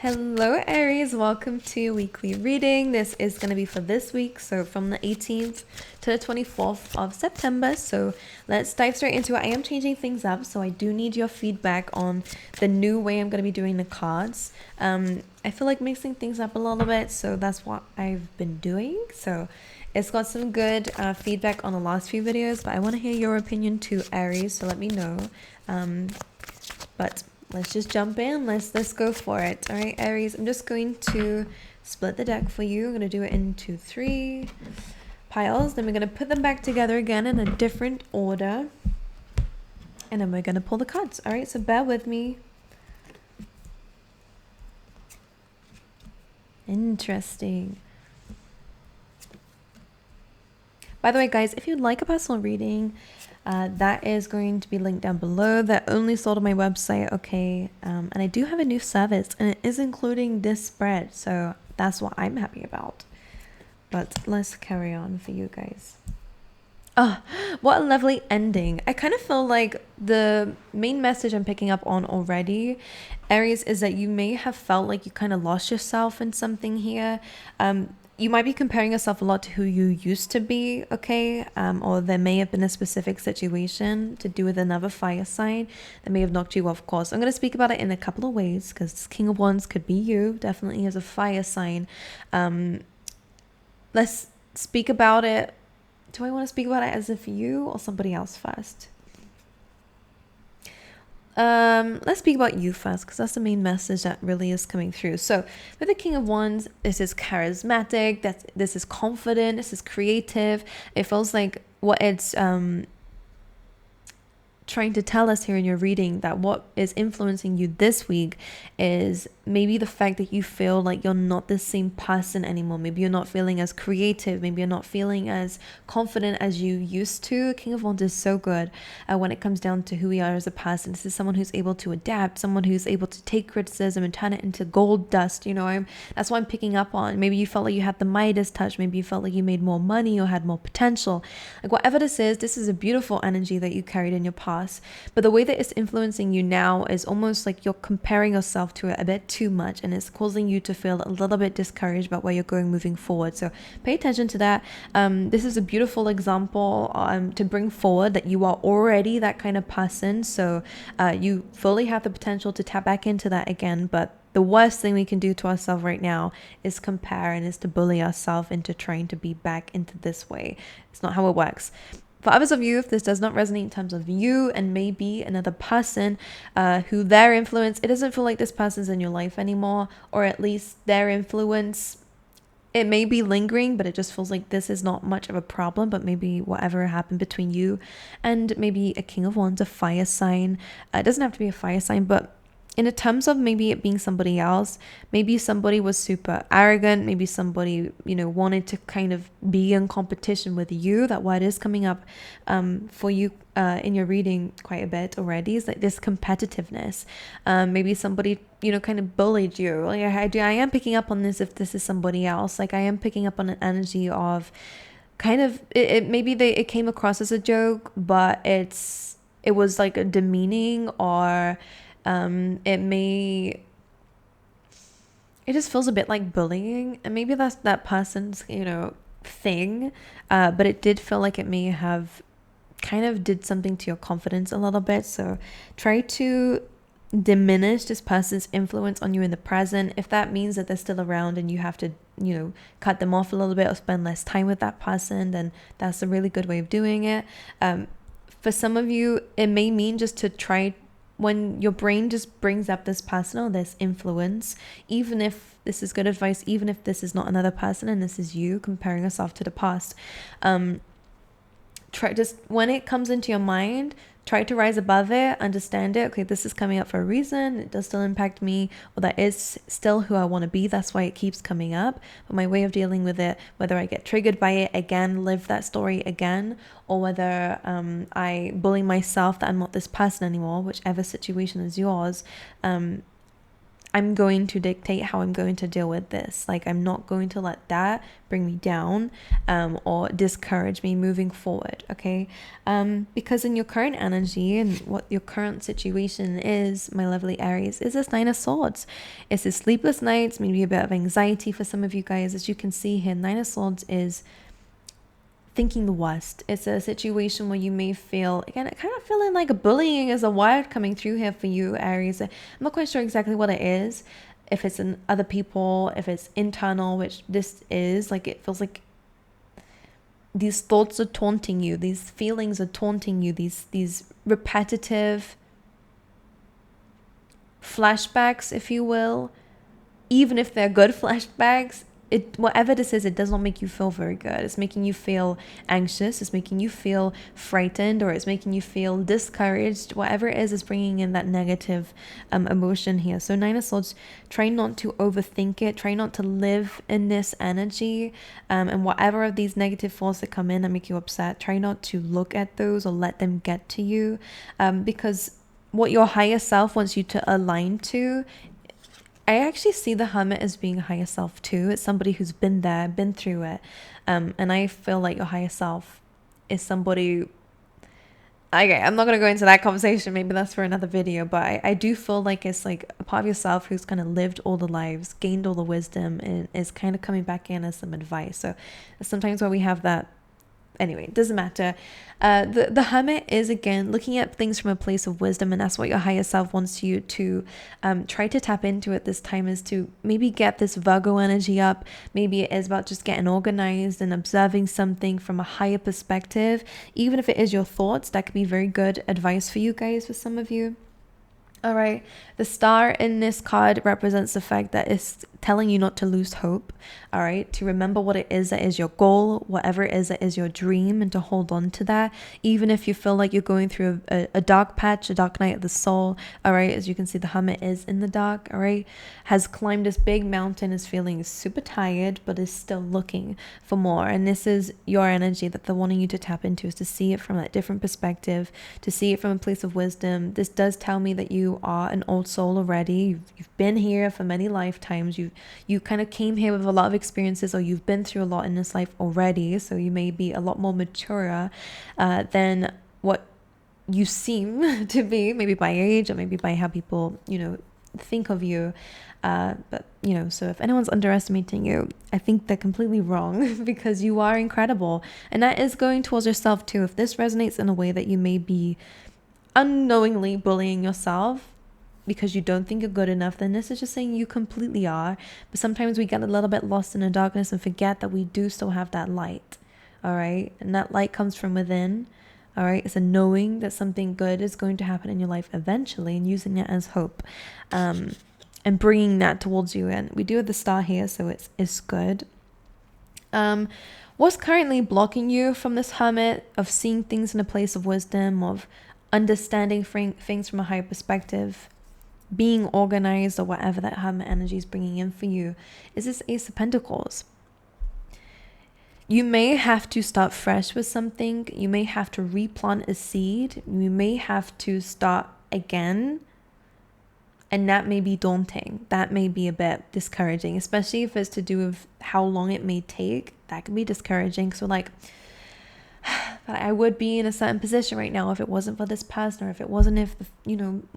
Hello Aries, welcome to your weekly reading. This is going to be for this week, so from the 18th to the 24th of September. So let's dive straight into it. I am changing things up, so I do need your feedback on the new way I'm going to be doing the cards. I feel like mixing things up a little bit, so that's what I've been doing. So it's got some good feedback on the last few videos, but I want to hear your opinion too, Aries, so let me know. But let's just jump in. Let's go for it. All right, Aries, I'm just going to split the deck for you. I'm going to do it into 3 piles. Then we're going to put them back together again in a different order. And then we're going to pull the cards. All right, so bear with me. Interesting. By the way, guys, if you'd like a personal reading, that is going to be linked down below. That only sold on my website, okay? And I do have a new service, and it is including this spread, so that's what I'm happy about. But let's carry on for you guys. Oh, what a lovely ending. I kind of feel like the main message I'm picking up on already, Aries, is that you may have felt like you kind of lost yourself in something here. You might be comparing yourself a lot to who you used to be, okay? Or there may have been a specific situation to do with another fire sign that may have knocked you off course. I'm going to speak about it in a couple of ways because King of Wands could be you, definitely as a fire sign. Let's speak about it. Do I want to speak about it as if you or somebody else first? Let's speak about you first, because that's the main message that really is coming through. So with the King of Wands, this is charismatic, this is confident, this is creative. It feels like what it's trying to tell us here in your reading, that what is influencing you this week is maybe the fact that you feel like you're not the same person anymore. Maybe you're not feeling as creative, maybe you're not feeling as confident as you used to. King of Wands is so good when it comes down to who we are as a person. This is someone who's able to adapt, someone who's able to take criticism and turn it into gold dust. That's what I'm picking up on. Maybe you felt like you had the Midas touch, maybe you felt like you made more money or had more potential. Like whatever this is a beautiful energy that you carried in your past. But the way that it's influencing you now is almost like you're comparing yourself to it a bit too much, and it's causing you to feel a little bit discouraged about where you're going moving forward. So pay attention to that. This is a beautiful example to bring forward that you are already that kind of person. So you fully have the potential to tap back into that again. But the worst thing we can do to ourselves right now is compare and is to bully ourselves into trying to be back into this way. It's not how it works. For others of you, if this does not resonate in terms of you and maybe another person who their influence, it doesn't feel like this person's in your life anymore, or at least their influence, it may be lingering, but it just feels like this is not much of a problem. But maybe whatever happened between you and maybe a King of Wands, a fire sign, it doesn't have to be a fire sign, but in the terms of maybe it being somebody else, maybe somebody was super arrogant, maybe somebody, wanted to kind of be in competition with you. That word is coming up for you in your reading quite a bit already, is like this competitiveness. Maybe somebody, kind of bullied you. Like I am picking up on this if this is somebody else. Like I am picking up on an energy of kind of, maybe it came across as a joke, but it was like a demeaning, or it just feels a bit like bullying, and maybe that's that person's thing, but it did feel like it may have kind of did something to your confidence a little bit. So try to diminish this person's influence on you in the present. If that means that they're still around and you have to cut them off a little bit or spend less time with that person, then that's a really good way of doing it. For some of you, it may mean just to try, when your brain just brings up this person or this influence, even if this is good advice, even if this is not another person and this is you comparing yourself to the past, try, just when it comes into your mind, try to rise above it, understand it. Okay, this is coming up for a reason. It does still impact me, or that is still who I want to be. That's why it keeps coming up. But my way of dealing with it, whether I get triggered by it again, live that story again, or whether I bully myself that I'm not this person anymore, whichever situation is yours, I'm going to dictate how I'm going to deal with this. Like, I'm not going to let that bring me down, or discourage me moving forward. Okay. Because in your current energy and what your current situation is, my lovely Aries, is this Nine of Swords. It's this sleepless nights, maybe a bit of anxiety for some of you guys. As you can see here, Nine of Swords is thinking the worst. It's a situation where you may feel, again, kind of feeling like a bullying is a word coming through here for you, Aries. I'm not quite sure exactly what it is. If it's in other people, if it's internal, which this is, like, it feels like these thoughts are taunting you, these feelings are taunting you, these repetitive flashbacks, if you will. Even if they're good flashbacks, whatever this is, it does not make you feel very good. It's making you feel anxious, it's making you feel frightened, or it's making you feel discouraged. Whatever it is bringing in that negative emotion here. So Nine of Swords, try not to overthink it, try not to live in this energy, and whatever of these negative thoughts that come in that make you upset, try not to look at those or let them get to you, because what your higher self wants you to align to, I actually see the Hermit as being a higher self too. It's somebody who's been there, been through it. And I feel like your higher self is somebody... Okay, I'm not going to go into that conversation. Maybe that's for another video. But I do feel like it's like a part of yourself who's kind of lived all the lives, gained all the wisdom, and is kind of coming back in as some advice. So sometimes where we have that... Anyway, it doesn't matter. The Hermit is, again, looking at things from a place of wisdom, and that's what your higher self wants you to try to tap into at this time, is to maybe get this Virgo energy up. Maybe it is about just getting organized and observing something from a higher perspective. Even if it is your thoughts, that could be very good advice for you guys, for some of you. All right, the star in this card represents the fact that it's telling you not to lose hope. All right, to remember what it is that is your goal, whatever it is that is your dream, and to hold on to that, even if you feel like you're going through a dark patch, a dark night of the soul. All right, as you can see, the Hermit is in the dark. All right, has climbed this big mountain, is feeling super tired, but is still looking for more. And this is your energy that they're wanting you to tap into, is to see it from a different perspective, to see it from a place of wisdom. This does tell me that you are an old soul already. You've been here for many lifetimes. You kind of came here with a lot of experiences, or you've been through a lot in this life already. So you may be a lot more mature than what you seem to be, maybe by age or maybe by how people, think of you. But, so if anyone's underestimating you, I think they're completely wrong because you are incredible. And that is going towards yourself too. If this resonates in a way that you may be unknowingly bullying yourself because you don't think you're good enough, then this is just saying you completely are. But sometimes we get a little bit lost in the darkness and forget that we do still have that light. All right. And that light comes from within. All right. It's a knowing that something good is going to happen in your life eventually, and using that as hope, and bringing that towards you. And we do have the star here, so it's good. What's currently blocking you from this Hermit, of seeing things in a place of wisdom, of understanding things from a higher perspective, being organized, or whatever that Hermit energy is bringing in for you, is this Ace of Pentacles. You may have to start fresh with something. You may have to replant a seed. You may have to start again. And that may be daunting. That may be a bit discouraging, especially if it's to do with how long it may take. That can be discouraging. So like, I would be in a certain position right now if it wasn't for this person, or if it wasn't if,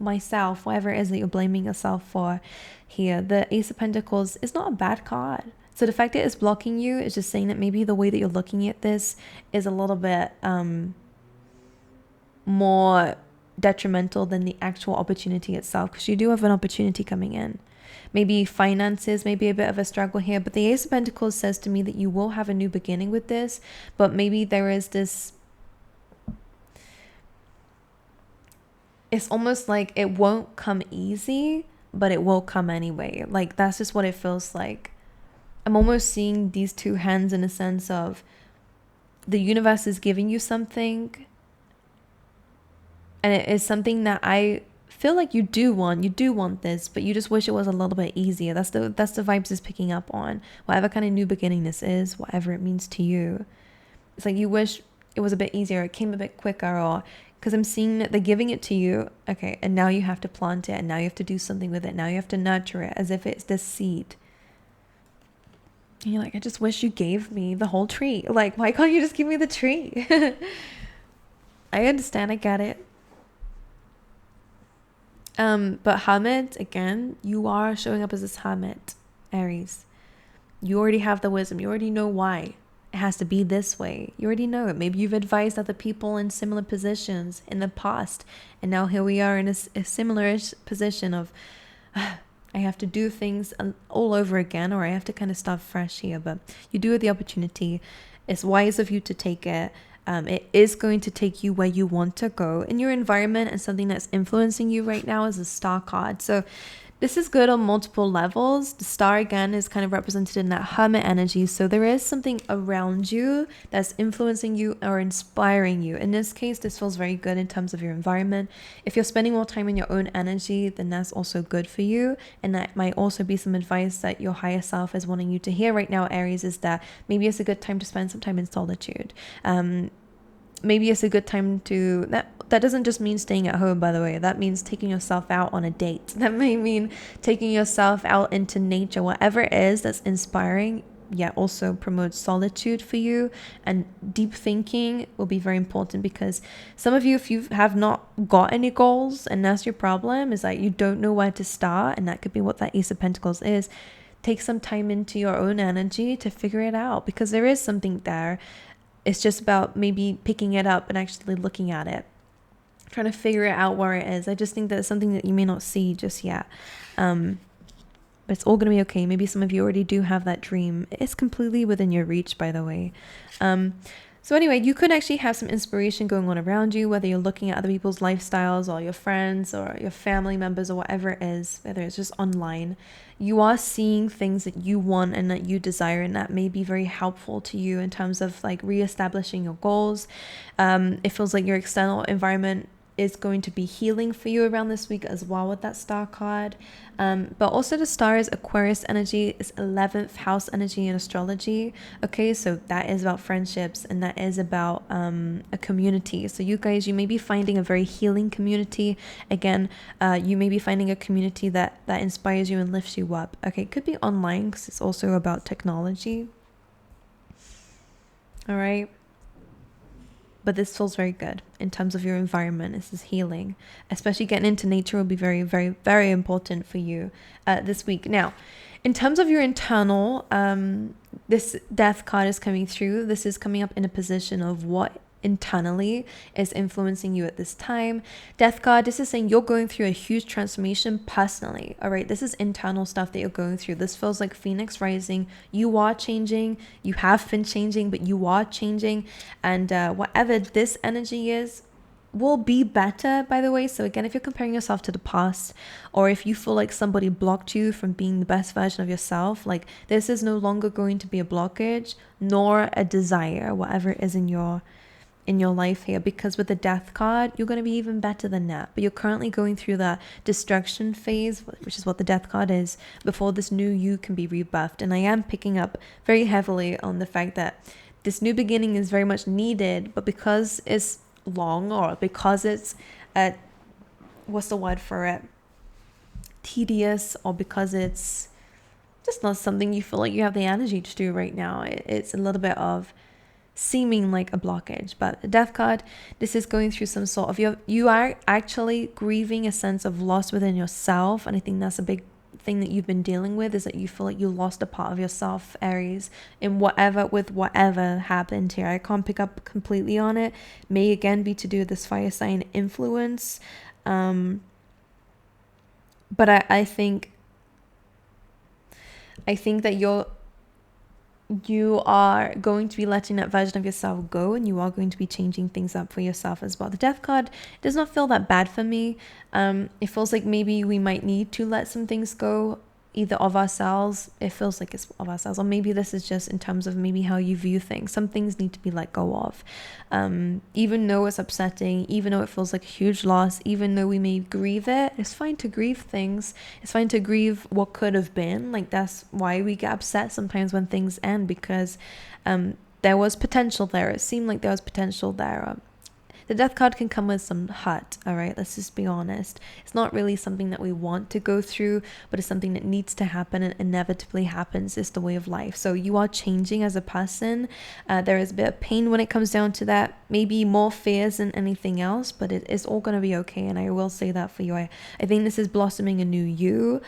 myself, whatever it is that you're blaming yourself for here. The Ace of Pentacles is not a bad card. So the fact that it's blocking you is just saying that maybe the way that you're looking at this is a little bit more detrimental than the actual opportunity itself, because you do have an opportunity coming in. Maybe finances may be a bit of a struggle here, but the Ace of Pentacles says to me that you will have a new beginning with this, but maybe there is this... It's almost like it won't come easy, but it will come anyway. Like, that's just what it feels like. I'm almost seeing these two hands in a sense of the universe is giving you something, and it is something that I feel like you do want this, but you just wish it was a little bit easier. That's the vibes is picking up on. Whatever kind of new beginning this is, whatever it means to you. It's like you wish it was a bit easier, it came a bit quicker, or because I'm seeing that they're giving it to you. Okay, and now you have to plant it, and now you have to do something with it. Now you have to nurture it as if it's the seed. And you're like, I just wish you gave me the whole tree. Like, why can't you just give me the tree? I understand, I get it. But Hermit, again, you are showing up as this Hermit, Aries. You already have the wisdom. You already know why it has to be this way. You already know it. Maybe you've advised other people in similar positions in the past, and now here we are in a similar position of I have to do things all over again, or I have to kind of start fresh here. But you do have the opportunity. It's wise of you to take it. It is going to take you where you want to go in your environment, and something that's influencing you right now is a star card. So this is good on multiple levels. The star, again, is kind of represented in that Hermit energy. So there is something around you that's influencing you or inspiring you. In this case, this feels very good in terms of your environment. If you're spending more time in your own energy, then that's also good for you. And that might also be some advice that your higher self is wanting you to hear right now, Aries, is that maybe it's a good time to spend some time in solitude. Maybe it's a good time to, that doesn't just mean staying at home, by the way. That means taking yourself out on a date. That may mean taking yourself out into nature. Whatever it is that's inspiring, yet also promotes solitude for you. And deep thinking will be very important, because some of you, if you have not got any goals, and that's your problem, is that you don't know where to start, and that could be what that Ace of Pentacles is. Take some time into your own energy to figure it out, because there is something there. It's just about maybe picking it up and actually looking at it, trying to figure it out where it is. I just think that it's something that you may not see just yet. But it's all going to be okay. Maybe some of you already do have that dream. It's completely within your reach, by the way. So anyway, you could actually have some inspiration going on around you, whether you're looking at other people's lifestyles or your friends or your family members or whatever it is, whether it's just online. You are seeing things that you want and that you desire, and that may be very helpful to you in terms of like reestablishing your goals. It feels like your external environment is going to be healing for you around this week as well with that star card. But also the star is Aquarius energy, is 11th house energy in astrology. Okay, so that is about friendships, and that is about a community. So you guys, you may be finding a very healing community. Again, you may be finding a community that inspires you and lifts you up. Okay, it could be online because it's also about technology. All right. But this feels very good in terms of your environment. This is healing. Especially getting into nature will be very, very, very important for you this week. Now, in terms of your internal, this death card is coming through. This is coming up in a position of what internally is influencing you at this time. Death card, this is saying you're going through a huge transformation personally. All right, this is internal stuff that you're going through. This feels like Phoenix rising. You are changing. You have been changing, but you are changing. And whatever this energy is will be better, by the way. So again, if you're comparing yourself to the past, or if you feel like somebody blocked you from being the best version of yourself, like this is no longer going to be a blockage nor a desire, whatever it is in your life here, because with the death card, you're going to be even better than that. But you're currently going through that destruction phase, which is what the death card is, before this new you can be rebirthed. And I am picking up very heavily on the fact that this new beginning is very much needed, but because it's long, or because it's what's the word for it, tedious, or because it's just not something you feel like you have the energy to do right now, it's a little bit of seeming like a blockage. But the death card, this is going through some sort of, you are actually grieving a sense of loss within yourself. And I think that's a big thing that you've been dealing with, is that you feel like you lost a part of yourself, Aries, in whatever happened here. I can't pick up completely on it. May again be to do with this fire sign influence. But I think that you are going to be letting that version of yourself go, and you are going to be changing things up for yourself as well. The death card does not feel that bad for me. It feels like maybe we might need to let some things go, either of ourselves. It feels like it's of ourselves, or maybe this is just in terms of maybe how you view things. Some things need to be let go of, even though it's upsetting, even though it feels like a huge loss, even though we may grieve it. It's fine to grieve things. It's fine to grieve what could have been. Like, that's why we get upset sometimes when things end, because there was potential there. It seemed like there was potential there. the death card can come with some hurt, all right? Let's just be honest. It's not really something that we want to go through, but it's something that needs to happen and inevitably happens. It's the way of life. So you are changing as a person. There is a bit of pain when it comes down to that, maybe more fears than anything else, but it is all going to be okay. And I will say that for you. I think this is blossoming a new you.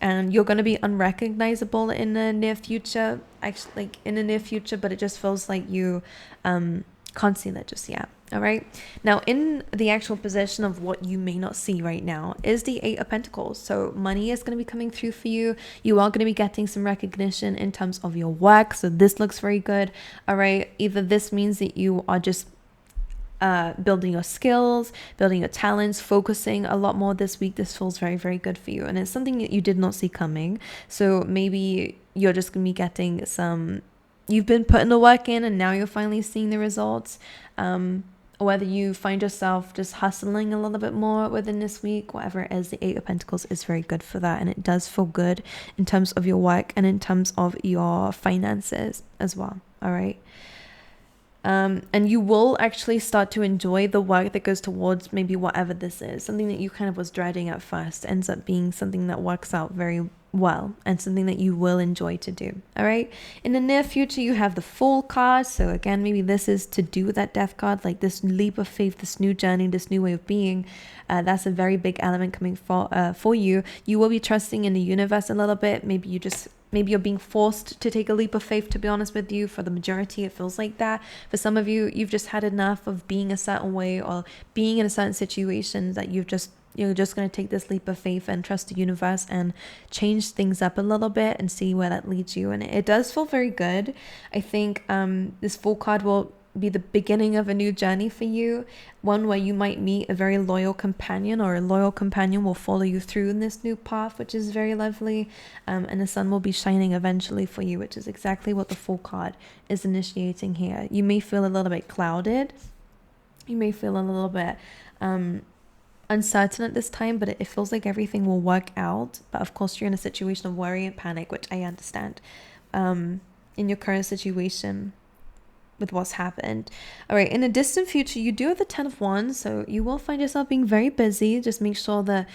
And you're going to be unrecognizable in the near future, actually, like in the near future, but it just feels like you can't see that just yet. All right. Now, in the actual position of what you may not see right now is the Eight of Pentacles. So money is going to be coming through for you. You are going to be getting some recognition in terms of your work. So this looks very good. All right. Either this means that you are just building your skills, building your talents, focusing a lot more this week. This feels very, very good for you. And it's something that you did not see coming. So maybe you're just going to be getting some, you've been putting the work in and now you're finally seeing the results. Whether you find yourself just hustling a little bit more within this week, whatever it is, the Eight of Pentacles is very good for that. And it does feel good in terms of your work and in terms of your finances as well. All right. And you will actually start to enjoy the work that goes towards maybe whatever this is. Something that you kind of was dreading at first ends up being something that works out very well and something that you will enjoy to do. All right. In the near future, you have the Fool card. So again, maybe this is to do with that Death card, like this leap of faith, this new journey, this new way of being. That's a very big element coming for you. You will be trusting in the universe a little bit. Maybe you're being forced to take a leap of faith, to be honest with you. For the majority, it feels like that. For some of you, you've just had enough of being a certain way or being in a certain situation that you're just going to take this leap of faith and trust the universe and change things up a little bit and see where that leads you. And it does feel very good. I think this Fool card will be the beginning of a new journey for you, one where you might meet a very loyal companion, or a loyal companion will follow you through in this new path, which is very lovely. And the sun will be shining eventually for you, which is exactly what the Fool card is initiating here. You may feel a little bit clouded. You may feel a little bit uncertain at this time, but it feels like everything will work out. But of course, you're in a situation of worry and panic, which I understand in your current situation with what's happened. All right, in the distant future, you do have the 10 of Wands, so you will find yourself being very busy. Just make sure that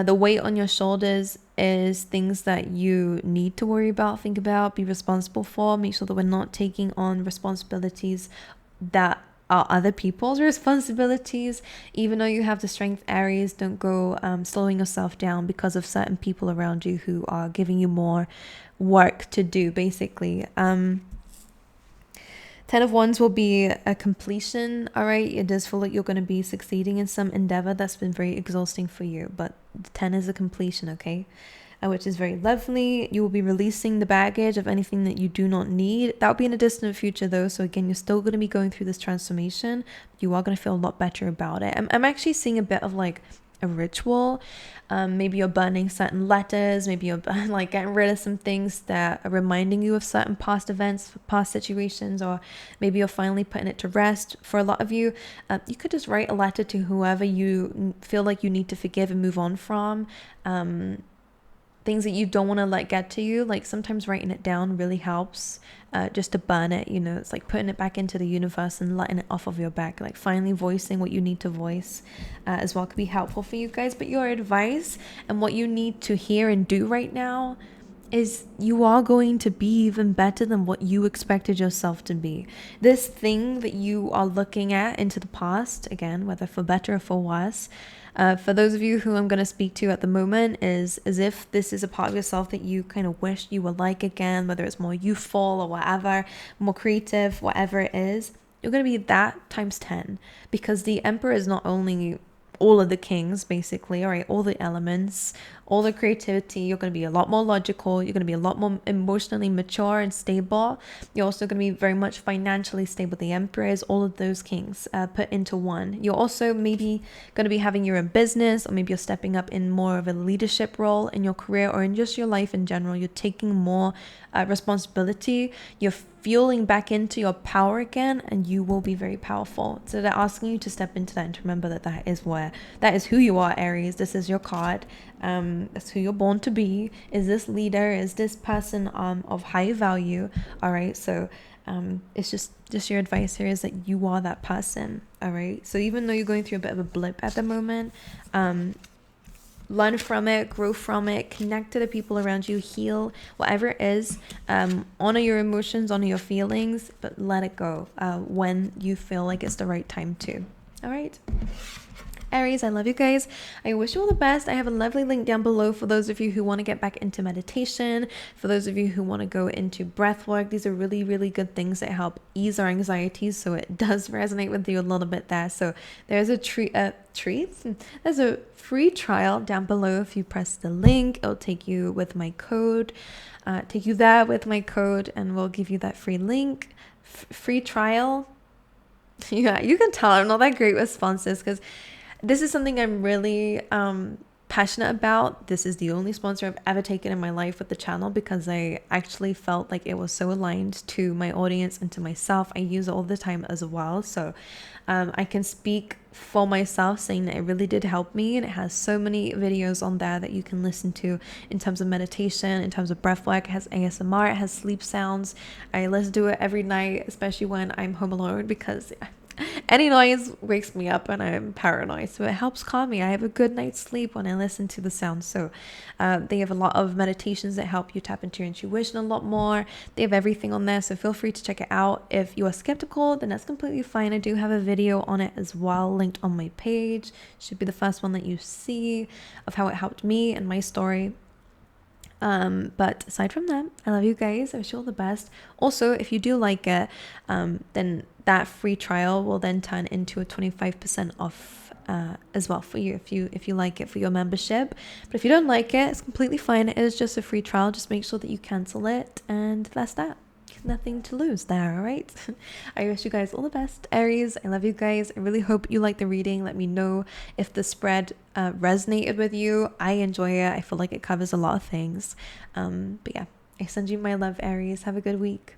the weight on your shoulders is things that you need to worry about, think about, be responsible for. Make sure that we're not taking on responsibilities that are other people's responsibilities. Even though you have the strength, Aries, don't go slowing yourself down because of certain people around you who are giving you more work to do, basically. 10 of Wands will be a completion, all right? It does feel like you're going to be succeeding in some endeavor that's been very exhausting for you, but the 10 is a completion, okay? Which is very lovely. You will be releasing the baggage of anything that you do not need. That will be in a distant future though, so again, you're still going to be going through this transformation. You are going to feel a lot better about it. I'm actually seeing a bit of like a ritual. Maybe you're burning certain letters, maybe you're like getting rid of some things that are reminding you of certain past events, past situations, or maybe you're finally putting it to rest. For a lot of you, you could just write a letter to whoever you feel like you need to forgive and move on from. Things that you don't want to let get to you, like sometimes writing it down really helps, just to burn it. It's like putting it back into the universe and letting it off of your back, like finally voicing what you need to voice as well could be helpful for you guys. But your advice and what you need to hear and do right now is you are going to be even better than what you expected yourself to be. This thing that you are looking at into the past, again, whether for better or for worse, for those of you who I'm going to speak to at the moment, is as if this is a part of yourself that you kind of wish you were like again, whether it's more youthful or whatever, more creative, whatever it is, you're going to be that times 10, because the Emperor is not only all of the kings, basically, all right, all the elements, all the creativity. You're going to be a lot more logical. You're going to be a lot more emotionally mature and stable. You're also going to be very much financially stable. The Emperor is all of those kings put into one. You're also maybe going to be having your own business, or maybe you're stepping up in more of a leadership role in your career or in just your life in general. You're taking more responsibility. You're fueling back into your power again, and you will be very powerful. So they're asking you to step into that and to remember that that is who you are, Aries. This is your card. That's who you're born to be. Is this leader, is this person of high value. All right, so It's just your advice here is that you are that person. All right, so even though you're going through a bit of a blip at the moment, learn from it, grow from it, connect to the people around you, heal whatever it is. Honor your emotions, honor your feelings, but let it go when you feel like it's the right time to. All right, Aries, I love you guys. I wish you all the best. I have a lovely link down below for those of you who want to get back into meditation, for those of you who want to go into breath work. These are really, really good things that help ease our anxieties, so it does resonate with you a little bit there. So there's a there's a free trial down below. If you press the link, it'll take you with my code, take you there with my code, and we'll give you that free link, free trial. Yeah, you can tell I'm not that great with sponsors because this is something I'm really passionate about. This is the only sponsor I've ever taken in my life with the channel because I actually felt like it was so aligned to my audience and to myself. I use it all the time as well. So I can speak for myself saying that it really did help me, and it has so many videos on there that you can listen to in terms of meditation, in terms of breath work. It has ASMR, it has sleep sounds. I listen to it every night, especially when I'm home alone, because any noise wakes me up and I'm paranoid, so it helps calm me. I have a good night's sleep when I listen to the sounds. So they have a lot of meditations that help you tap into your intuition a lot more. They have everything on there, so feel free to check it out. If you are skeptical, then that's completely fine. I do have a video on it as well, linked on my page. Should be the first one that you see of how it helped me and my story. But aside from that, I love you guys. I wish you all the best. Also, if you do like it, then that free trial will then turn into a 25% off as well for you if you like it for your membership. But if you don't like it, it's completely fine. It is just a free trial. Just make sure that you cancel it, and that's that. Nothing to lose there. All right. I wish you guys all the best, Aries. I love you guys. I really hope you like the reading. Let me know if the spread resonated with you. I enjoy it. I feel like it covers a lot of things. But yeah, I send you my love, Aries. Have a good week.